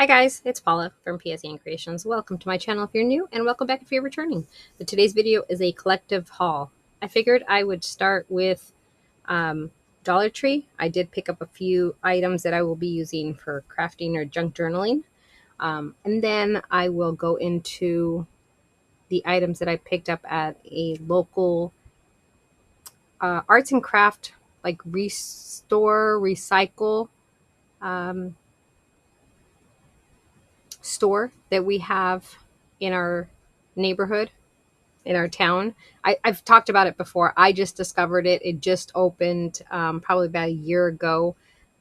Hi guys, it's Paula from PSN Creations. Welcome to my channel if you're new, and welcome back if you're returning. But today's video is a collective haul. I figured I would start with Dollar Tree. I did pick up a few items that I will be using for crafting or junk journaling. And then I will go into the items that I picked up at a local arts and craft, like restore, recycle store that we have in our neighborhood, in our town. I've talked about it before. I just discovered it. It just opened probably about a year ago.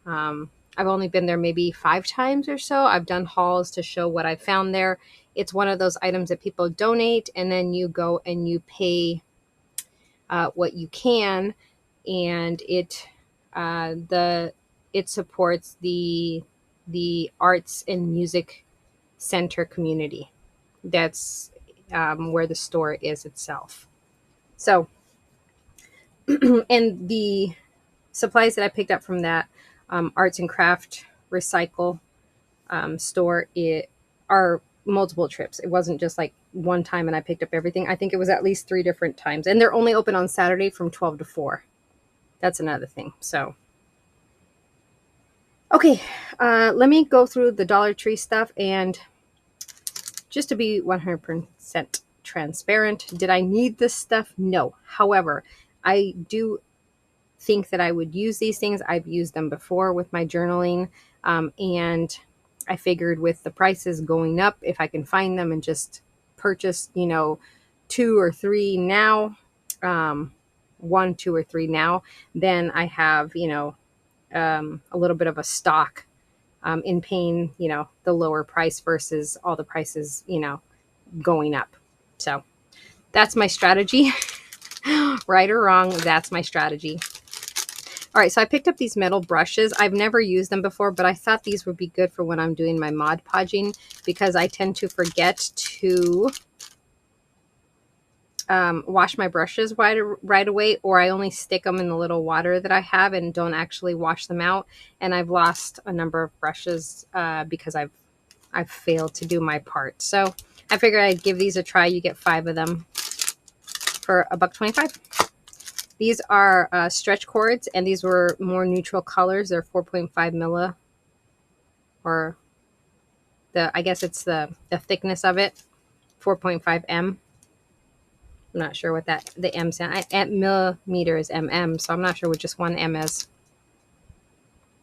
I've only been there maybe 5 times or so. I've done hauls to show what I found there. It's one of those items that people donate, and then you go and you pay what you can, and it supports the arts and music center community. That's where the store is itself. So, and the supplies that I picked up from that arts and craft recycle store are multiple trips. It wasn't just like one time and I picked up everything. I think it was at least 3 different times, and they're only open on Saturday from 12 to 4. That's another thing. So, okay, let me go through the Dollar Tree stuff, and just to be 100% transparent, did I need this stuff? No. However, I do think that I would use these things. I've used them before with my journaling, and I figured with the prices going up, if I can find them and just purchase, 2 or 3 now, 1, 2, or 3 now, then I have, a little bit of a stock in paying, the lower price versus all the prices, going up. So that's my strategy. Right or wrong, that's my strategy. All right, so I picked up these metal brushes. I've never used them before, but I thought these would be good for when I'm doing my Mod Podging, because I tend to forget to wash my brushes right away, or I only stick them in the little water that I have and don't actually wash them out. And I've lost a number of brushes because I've failed to do my part. So I figured I'd give these a try. You get 5 of them for $1.25. These are stretch cords, and these were more neutral colors. They're 4.5 milli, or I guess it's the thickness of it, 4.5 M. I'm not sure what the M sound. Millimeter is mm, so I'm not sure what just one M is.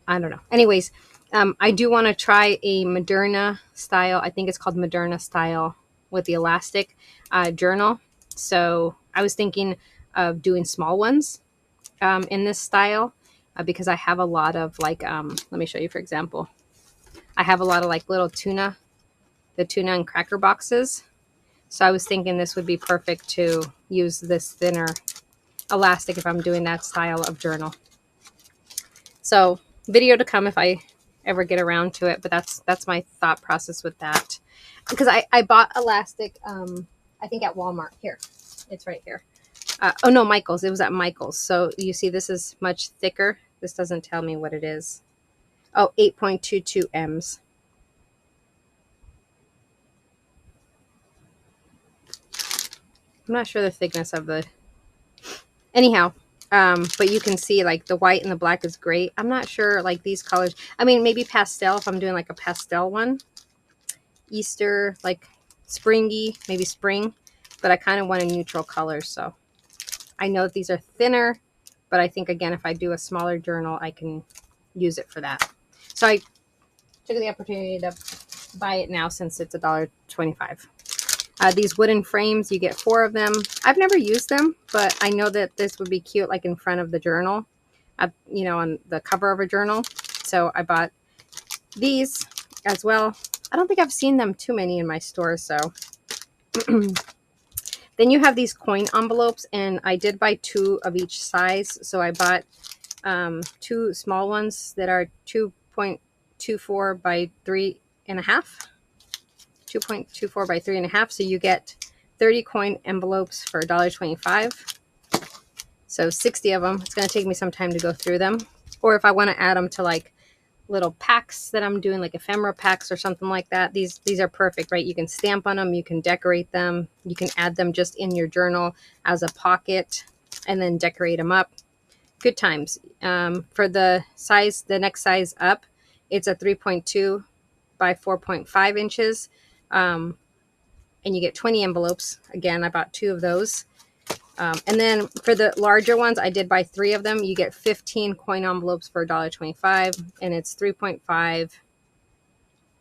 I don't know. Anyways, I do want to try a Moderna style. I think it's called Moderna style with the elastic journal. So I was thinking of doing small ones in this style because I have a lot of like, let me show you, for example. I have a lot of like little the tuna and cracker boxes. So I was thinking this would be perfect to use this thinner elastic if I'm doing that style of journal. So video to come if I ever get around to it, but that's my thought process with that. Because I bought elastic, I think at Walmart. Here, it's right here. Oh no, Michael's. It was at Michael's. So you see this is much thicker. This doesn't tell me what it is. Oh, 8.22 M's. I'm not sure the thickness of the... Anyhow, but you can see like the white and the black is great. I'm not sure like these colors. I mean, maybe pastel if I'm doing like a pastel one. Easter, like springy, maybe spring. But I kind of want a neutral color, so... I know that these are thinner, but I think, again, if I do a smaller journal, I can use it for that. So I took the opportunity to buy it now since it's $1.25. These wooden frames, you get 4 of them. I've never used them, but I know that this would be cute, like in front of the journal, on the cover of a journal. So I bought these as well. I don't think I've seen them too many in my store, so... Then you have these coin envelopes, and I did buy 2 of each size. So I bought 2 small ones that are 2.24 by 3.5. 2.24 by 3.5. So you get 30 coin envelopes for $1.25. So 60 of them. It's going to take me some time to go through them. Or if I want to add them to like little packs that I'm doing, like ephemera packs or something like that. These are perfect, right? You can stamp on them, you can decorate them, you can add them just in your journal as a pocket and then decorate them up. Good times. For the size, the next size up, it's a 3.2 by 4.5 inches. And you get 20 envelopes. Again, I bought 2 of those. And then for the larger ones, I did buy 3 of them. You get 15 coin envelopes for $1.25, and it's 3.5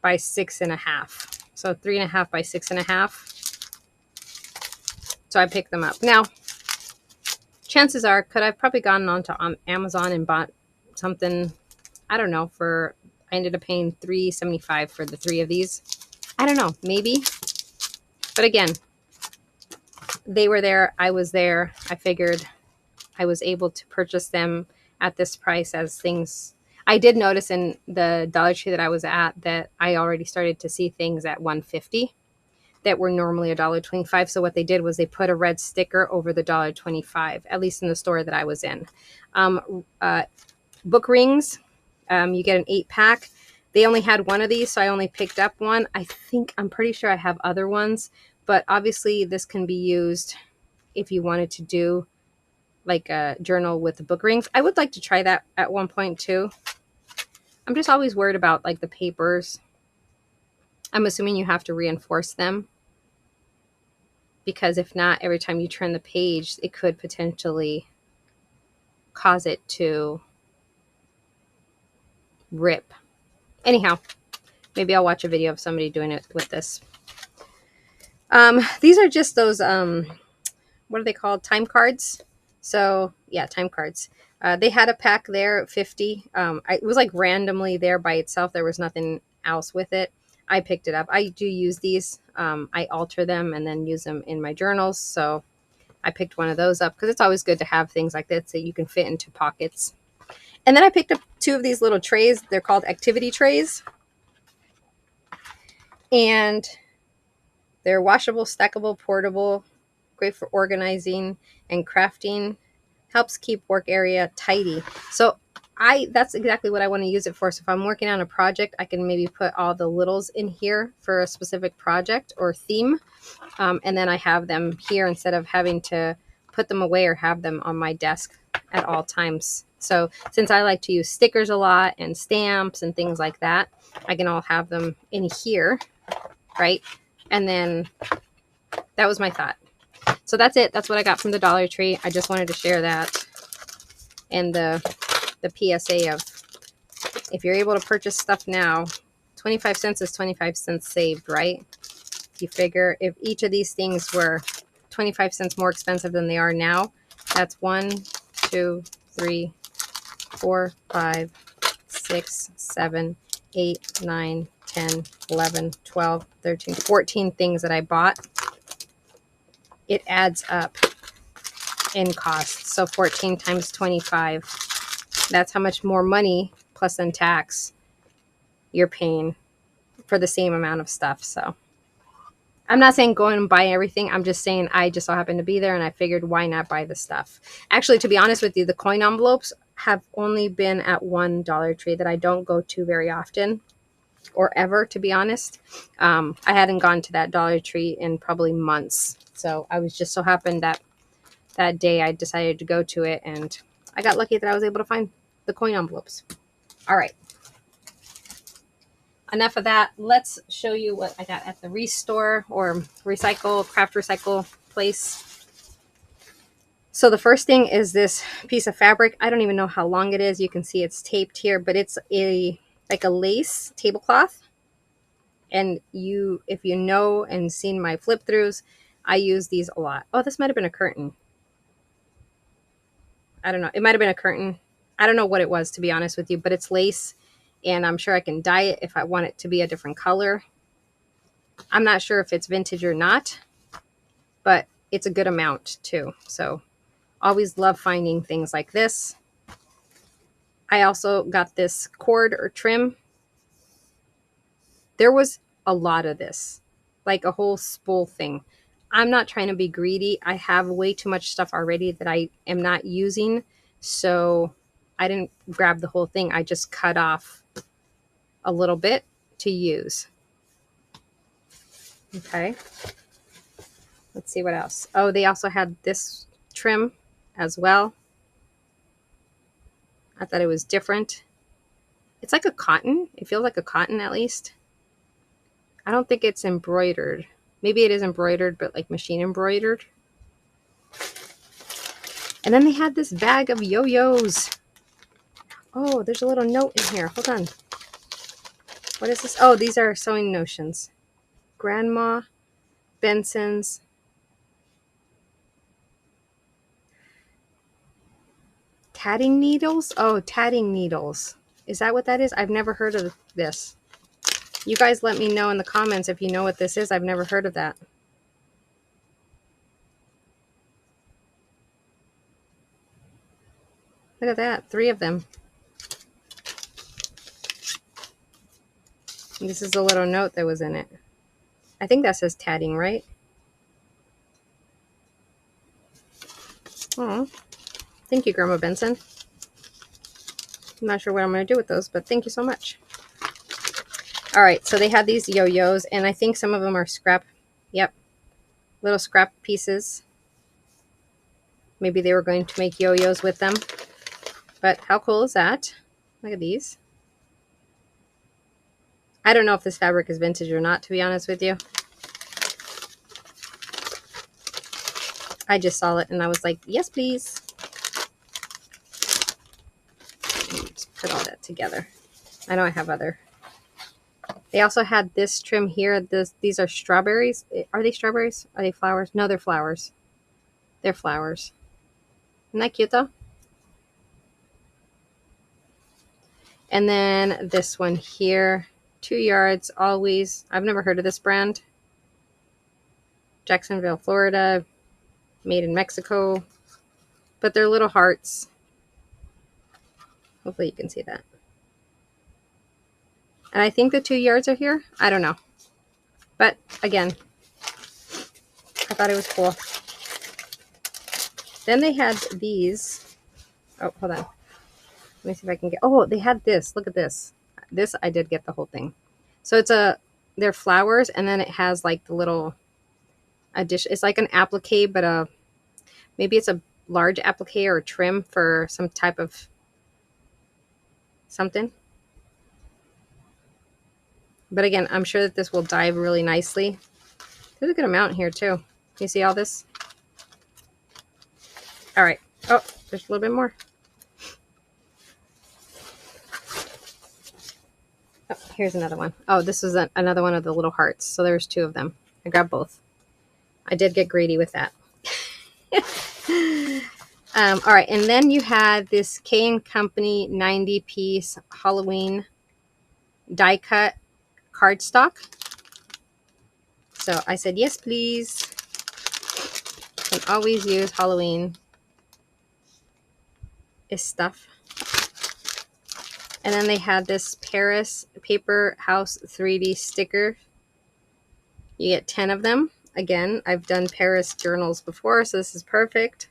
by 6.5. So 3.5 by 6.5. So I picked them up. Now, chances are, could I've probably gone onto Amazon and bought something, I don't know, I ended up paying $3.75 for the 3 of these. I don't know, maybe. But again, they were there, I was there. I figured I was able to purchase them at this price as things. I did notice in the Dollar Tree that I was at that I already started to see things at $1.50 that were normally $1.25. So what they did was they put a red sticker over the $1.25, at least in the store that I was in. Book rings, you get an 8-pack. They only had 1 of these, so I only picked up 1. I'm pretty sure I have other ones, but obviously this can be used if you wanted to do like a journal with the book rings. I would like to try that at one point too. I'm just always worried about like the papers. I'm assuming you have to reinforce them, because if not, every time you turn the page, it could potentially cause it to rip. Anyhow, maybe I'll watch a video of somebody doing it with this. These are just those, what are they called? Time cards. So yeah, time cards. They had a pack there at 50. It was like randomly there by itself. There was nothing else with it. I picked it up. I do use these. I alter them and then use them in my journals. So I picked one of those up because it's always good to have things like this that you can fit into pockets. And then I picked up 2 of these little trays. They're called activity trays. And they're washable, stackable, portable, great for organizing and crafting. Helps keep work area tidy. So that's exactly what I want to use it for. So if I'm working on a project, I can maybe put all the littles in here for a specific project or theme. And then I have them here instead of having to put them away or have them on my desk at all times. So since I like to use stickers a lot and stamps and things like that, I can all have them in here, right? And then that was my thought. So that's it. That's what I got from the Dollar Tree. I just wanted to share that. And the PSA of, if you're able to purchase stuff now, 25 cents is 25 cents saved, right? You figure if each of these things were 25 cents more expensive than they are now, that's 1, 2, 3, 4, 5, 6, 7, 8, 9, 10, 11, 12, 13, 14 things that I bought. It adds up in cost. So 14 times 25, that's how much more money plus then tax you're paying for the same amount of stuff. So I'm not saying go and buy everything. I'm just saying I just so happened to be there and I figured why not buy the stuff. Actually, to be honest with you, the coin envelopes have only been at one Dollar Tree that I don't go to very often or ever, to be honest. I hadn't gone to that Dollar Tree in probably months. So I was just so happened that day I decided to go to it, and I got lucky that I was able to find the coin envelopes. All right. Enough of that. Let's show you what I got at the Restore or craft recycle place. So the first thing is this piece of fabric. I don't even know how long it is. You can see it's taped here, but it's like a lace tablecloth. And if you know and seen my flip throughs, I use these a lot. Oh, this might have been a curtain. I don't know. It might have been a curtain. I don't know what it was, to be honest with you, but it's lace, and I'm sure I can dye it if I want it to be a different color. I'm not sure if it's vintage or not, but it's a good amount too. So always love finding things like this. I also got this cord or trim. There was a lot of this, like a whole spool thing. I'm not trying to be greedy. I have way too much stuff already that I am not using. So I didn't grab the whole thing. I just cut off a little bit to use. Okay. Let's see what else. Oh, they also had this trim as well. I thought it was different. It's like a cotton. It feels like a cotton at least. I don't think it's embroidered. Maybe it is embroidered, but like machine embroidered. And then they had this bag of yo-yos. Oh, there's a little note in here. Hold on. What is this? Oh, these are sewing notions. Grandma Benson's tatting needles. Oh, tatting needles. Is that what that is? I've never heard of this. You guys let me know in the comments if you know what this is. I've never heard of that. Look at that. 3 of them. And this is a little note that was in it. I think that says tatting, right? Oh, thank you, Grandma Benson. I'm not sure what I'm going to do with those, but thank you so much. All right, so they had these yo-yos, and I think some of them are scrap. Yep, little scrap pieces. Maybe they were going to make yo-yos with them. But how cool is that? Look at these. I don't know if this fabric is vintage or not, to be honest with you. I just saw it, and I was like, yes, please. Just put all that together. I know I have other. They also had this trim here. These are strawberries. Are they strawberries? Are they flowers? No, they're flowers. They're flowers. Isn't that cute though? And then this one here, 2 yards, always. I've never heard of this brand. Jacksonville, Florida, made in Mexico. But they're little hearts. Hopefully you can see that. And I think the 2 yards are here. I don't know. But again, I thought it was cool. Then they had these. Oh, hold on. Let me see if I can get. Oh, they had this. Look at this. This I did get the whole thing. So they're flowers, and then it has like the little addition. It's like an applique, but maybe it's a large applique or a trim for some type of something. But again, I'm sure that this will dye really nicely. There's a good amount here too. You see all this? All right. Oh, there's a little bit more. Oh, here's another one. Oh, this is another one of the little hearts. So there's 2 of them. I grabbed both. I did get greedy with that. All right. And then you had this K & Company 90-piece Halloween die cut cardstock. So I said, yes, please. Can always use Halloween stuff. And then they had this Paris Paper House 3D sticker. You get 10 of them. Again, I've done Paris journals before, so this is perfect.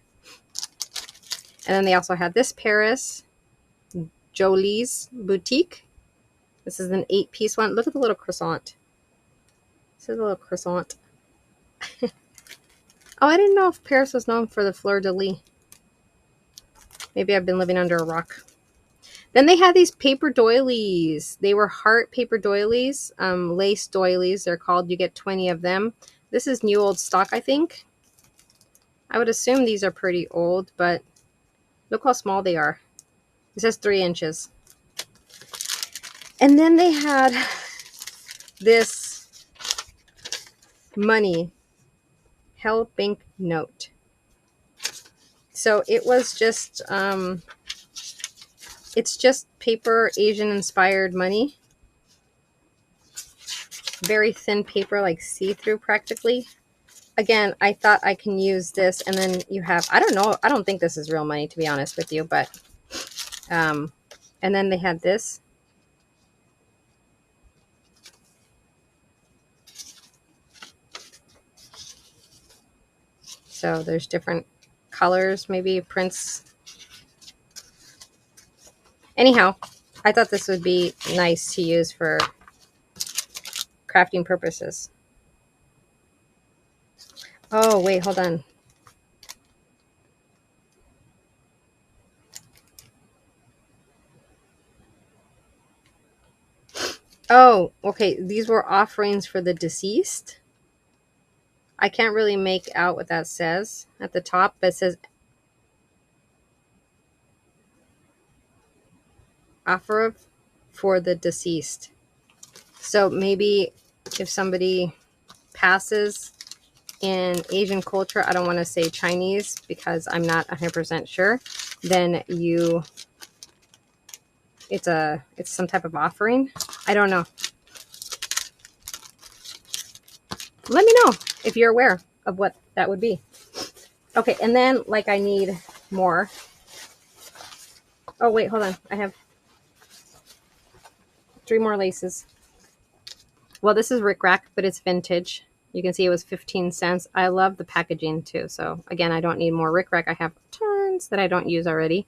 And then they also had this Paris Jolie's Boutique. This is an 8-piece one. Look at the little croissant. This is a little croissant. Oh, I didn't know if Paris was known for the fleur-de-lis. Maybe I've been living under a rock. Then they had these paper doilies. They were heart paper doilies, lace doilies they're called. You get 20 of them. This is new old stock, I think. I would assume these are pretty old, but look how small they are. It says 3 inches. And then they had this money Hell Bank note. So it was just, it's just paper, Asian inspired money. Very thin paper, like see-through practically. Again, I thought I can use this, and then you have, I don't know, I don't think this is real money, to be honest with you, but, and then they had this. So there's different colors, maybe prints. Anyhow, I thought this would be nice to use for crafting purposes. Oh, wait, hold on. Oh, okay. These were offerings for the deceased. I can't really make out what that says at the top, but it says offer for the deceased. So maybe if somebody passes in Asian culture, I don't want to say Chinese because I'm not 100% sure, then it's some type of offering. I don't know. Let me know if you're aware of what that would be. Okay, and then like I need more. Oh wait, hold on. I have 3 more laces. Well, this is Rick Rack, but it's vintage. You can see it was 15 cents. I love the packaging too. So again, I don't need more Rick Rack. I have tons that I don't use already.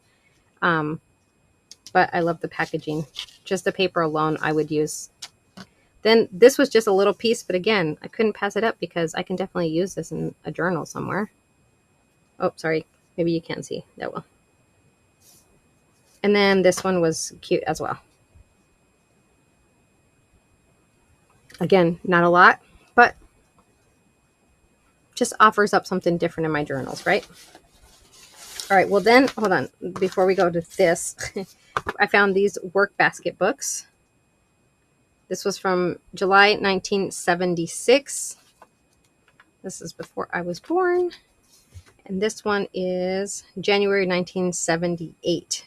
But I love the packaging. Just the paper alone I would use. Then this was just a little piece, but again, I couldn't pass it up because I can definitely use this in a journal somewhere. Oh, sorry. Maybe you can't see that well. And then this one was cute as well. Again, not a lot, but just offers up something different in my journals, right? All right, well then, hold on. Before we go to this, I found these work basket books. This was from July 1976. This is before I was born. And this one is January 1978.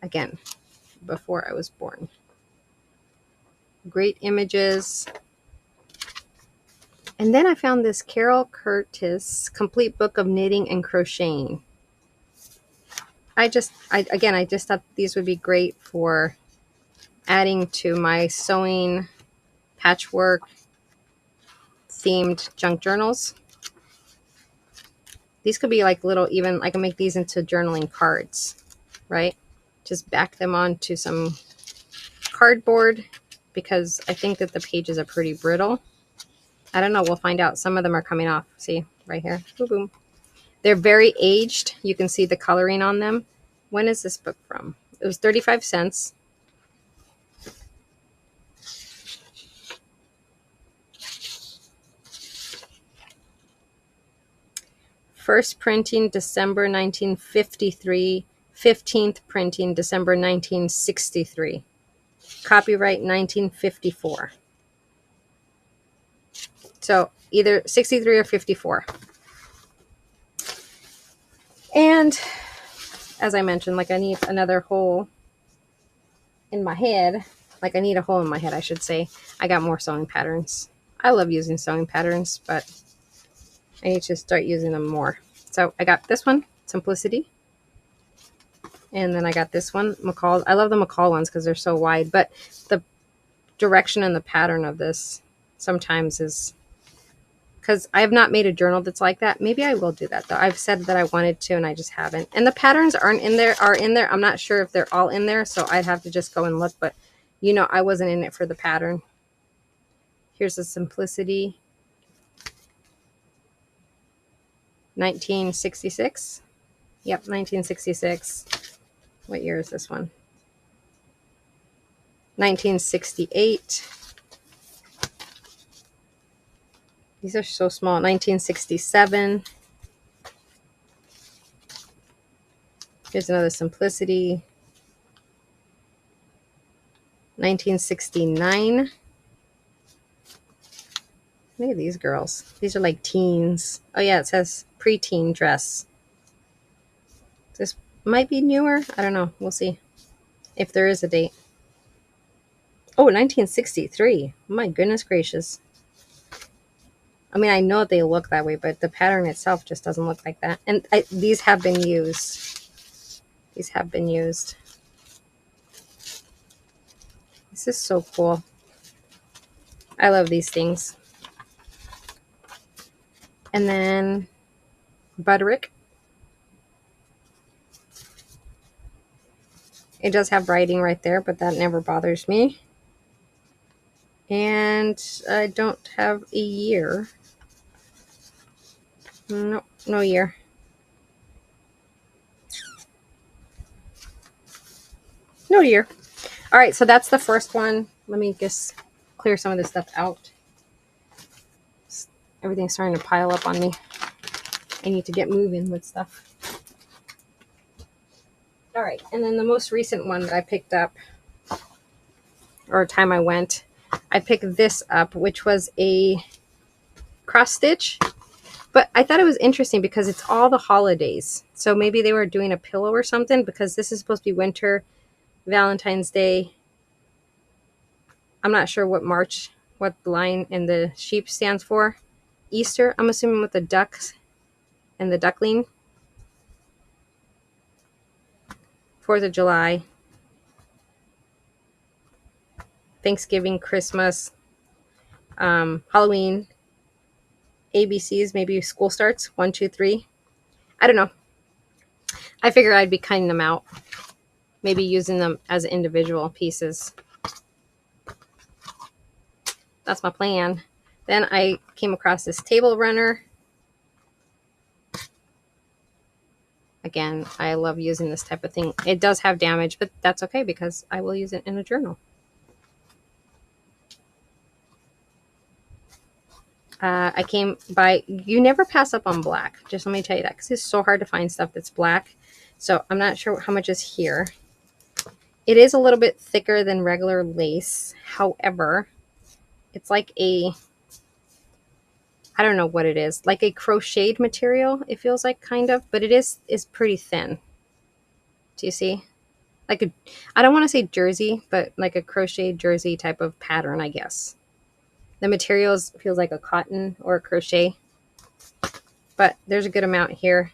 Again, before I was born. Great images. And then I found this Carol Curtis Complete Book of Knitting and Crocheting. I just thought these would be great for adding to my sewing, patchwork, themed junk journals. These could be like little, even I can make these into journaling cards, right? Just back them onto some cardboard because I think that the pages are pretty brittle. I don't know. We'll find out. Some of them are coming off. See right here. Boom, boom. They're very aged. You can see the coloring on them. When is this book from? It was 35 cents. First printing December 1953. 15th printing December 1963. Copyright 1954. So either 63 or 54. And as I mentioned, like I need another hole in my head. Like I need a hole in my head, I should say. I got more sewing patterns. I love using sewing patterns, but I need to start using them more. So I got this one, Simplicity. And then I got this one, McCall. I love the McCall ones because they're so wide, but the direction and the pattern of this sometimes is, because I have not made a journal that's like that. Maybe I will do that though. I've said that I wanted to and I just haven't. And the patterns are in there. I'm not sure if they're all in there, so I'd have to just go and look, but you know, I wasn't in it for the pattern. Here's the Simplicity. 1966. Yep, 1966. What year is this one? 1968. These are so small. 1967. Here's another Simplicity. 1969. Look at these girls. These are like teens. Oh yeah, it says preteen dress. This might be newer. I don't know. We'll see if there is a date. Oh, 1963. My goodness gracious. I mean, I know they look that way, but the pattern itself just doesn't look like that. And these have been used. These have been used. This is so cool. I love these things. And then Butterick. It does have writing right there, but that never bothers me. And I don't have a year. No, no year. No year. All right, so that's the first one. Let me just clear some of this stuff out. Everything's starting to pile up on me. I need to get moving with stuff. All right, and then the most recent one that I picked up, or time I went, I picked this up, which was a cross stitch. But I thought it was interesting because it's all the holidays. So maybe they were doing a pillow or something, because this is supposed to be winter, Valentine's Day. I'm not sure what the line in the sheep stands for. Easter, I'm assuming, with the ducks and the duckling. 4th of July. Thanksgiving, Christmas, Halloween, ABCs, maybe school starts, 1, 2, 3. I don't know. I figure I'd be cutting them out, maybe using them as individual pieces. That's my plan. Then I came across this table runner. Again, I love using this type of thing. It does have damage, but that's okay because I will use it in a journal. I came by, you never pass up on black. Just let me tell you that, because it's so hard to find stuff that's black. So I'm not sure how much is here. It is a little bit thicker than regular lace. However, it's like a, I don't know what it is, like a crocheted material. It feels like, kind of, but it is pretty thin. Do you see? Like a, I don't want to say jersey, but like a crocheted jersey type of pattern, I guess. The materials feels like a cotton or a crochet, but there's a good amount here.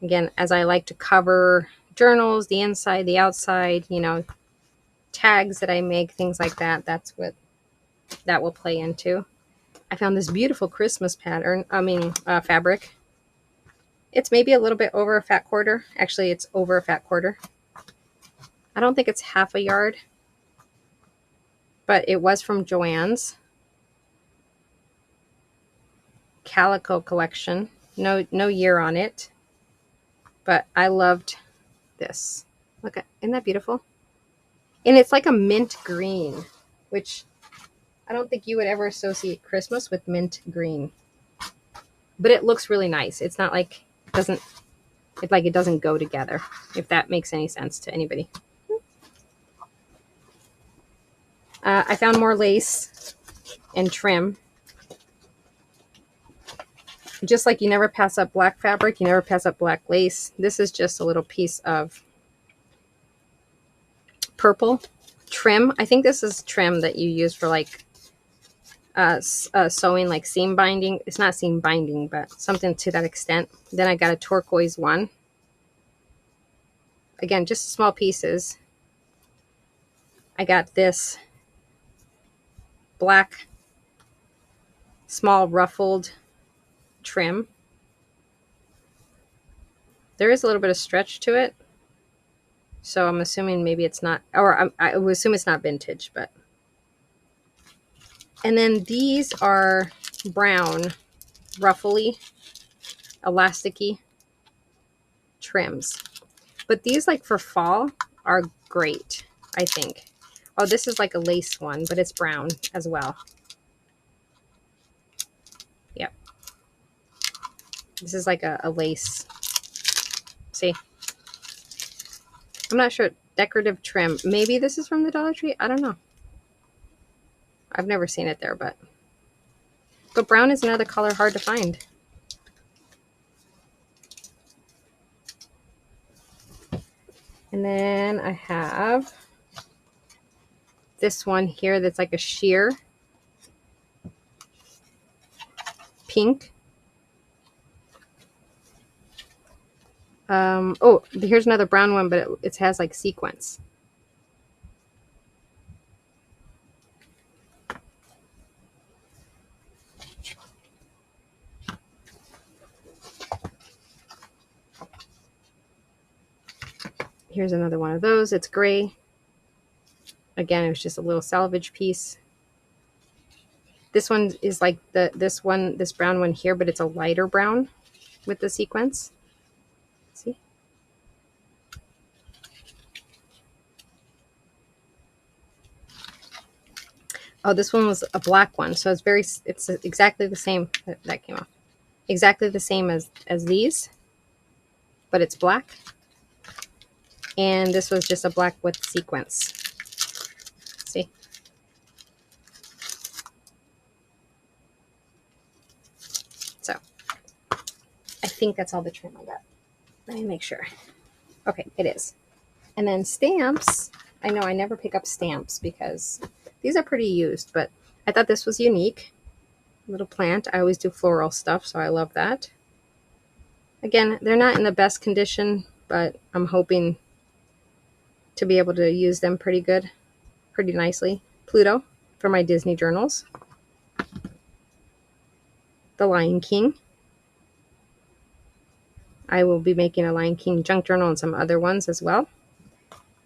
Again, as I like to cover journals, the inside, the outside, you know, tags that I make, things like that, that's what that will play into. I found this beautiful Christmas pattern, fabric. It's maybe a little bit over a fat quarter. Actually, it's over a fat quarter. I don't think it's half a yard, but it was from Joann's Calico collection. No year on it, but I loved this. Look at, isn't that beautiful? And it's like a mint green, which I don't think you would ever associate Christmas with mint green, but it looks really nice. It's not like it doesn't go together, if that makes any sense to anybody. I found more lace and trim. Just like you never pass up black fabric, you never pass up black lace. This is just a little piece of purple trim. I think this is trim that you use for like sewing, like seam binding. It's not seam binding, but something to that extent. Then I got a turquoise one. Again, just small pieces. I got this black small ruffled trim. There is a little bit of stretch to it, so I'm assuming maybe it's not, or I would assume it's not vintage, but. And then these are brown, ruffly, elasticy trims. But these, like for fall, are great, I think. Oh, this is like a lace one, but it's brown as well. Yep. This is like a lace. See? I'm not sure. Decorative trim. Maybe this is from the Dollar Tree. I don't know. I've never seen it there, but brown is another color hard to find. And then I have this one here that's like a sheer pink. Oh, here's another brown one, but it has like sequins. Here's another one of those. It's gray. Again, it was just a little salvage piece. This one is like this brown one here, but it's a lighter brown with the sequence. See? Oh, this one was a black one, so it's exactly the same. That came off. Exactly the same as these, but it's black. And this was just a black with sequence. See? So, I think that's all the trim I got. Let me make sure. Okay, it is. And then stamps. I know I never pick up stamps because these are pretty used, but I thought this was unique. Little plant. I always do floral stuff, so I love that. Again, they're not in the best condition, but I'm hoping to be able to use them pretty nicely. Pluto for my Disney journals. The Lion King. I will be making a Lion King junk journal and some other ones as well.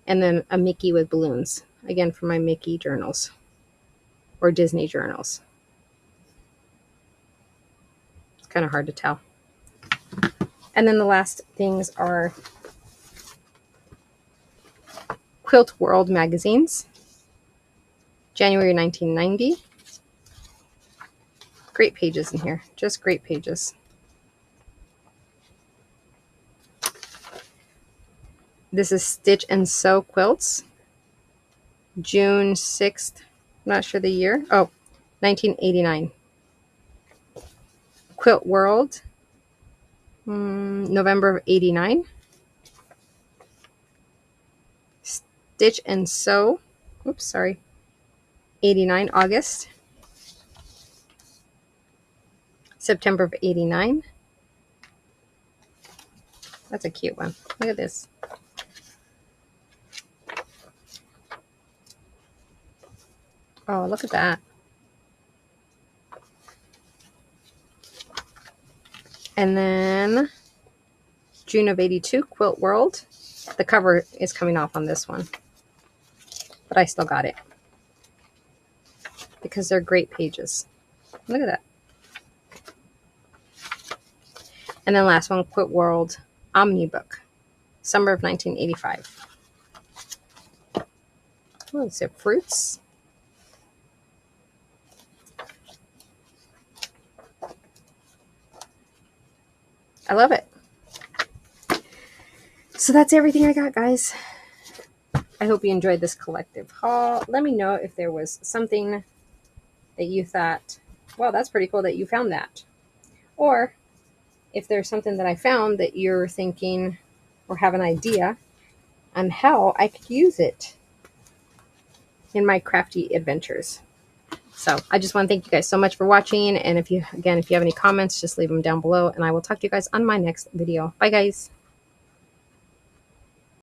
And then a Mickey with balloons. Again, for my Mickey journals or Disney journals. It's kind of hard to tell. And then the last things are Quilt World magazines. January 1990. Great pages in here. Just great pages. This is Stitch and Sew Quilts. June 6th. I'm not sure the year. Oh, 1989. Quilt World. November of 89. Stitch and Sew. Oops, sorry. 89, August. September of 89. That's a cute one. Look at this. Oh, look at that. And then June of 82, Quilt World. The cover is coming off on this one, but I still got it because they're great pages. Look at that. And then last one, Quilt World Omnibook, summer of 1985. Oh, it's fruits. I love it. So that's everything I got, guys. I hope you enjoyed this collective haul. Let me know if there was something that you thought, well, that's pretty cool that you found that. Or if there's something that I found that you're thinking or have an idea on how I could use it in my crafty adventures. So I just want to thank you guys so much for watching. And if you have any comments, just leave them down below and I will talk to you guys on my next video. Bye, guys.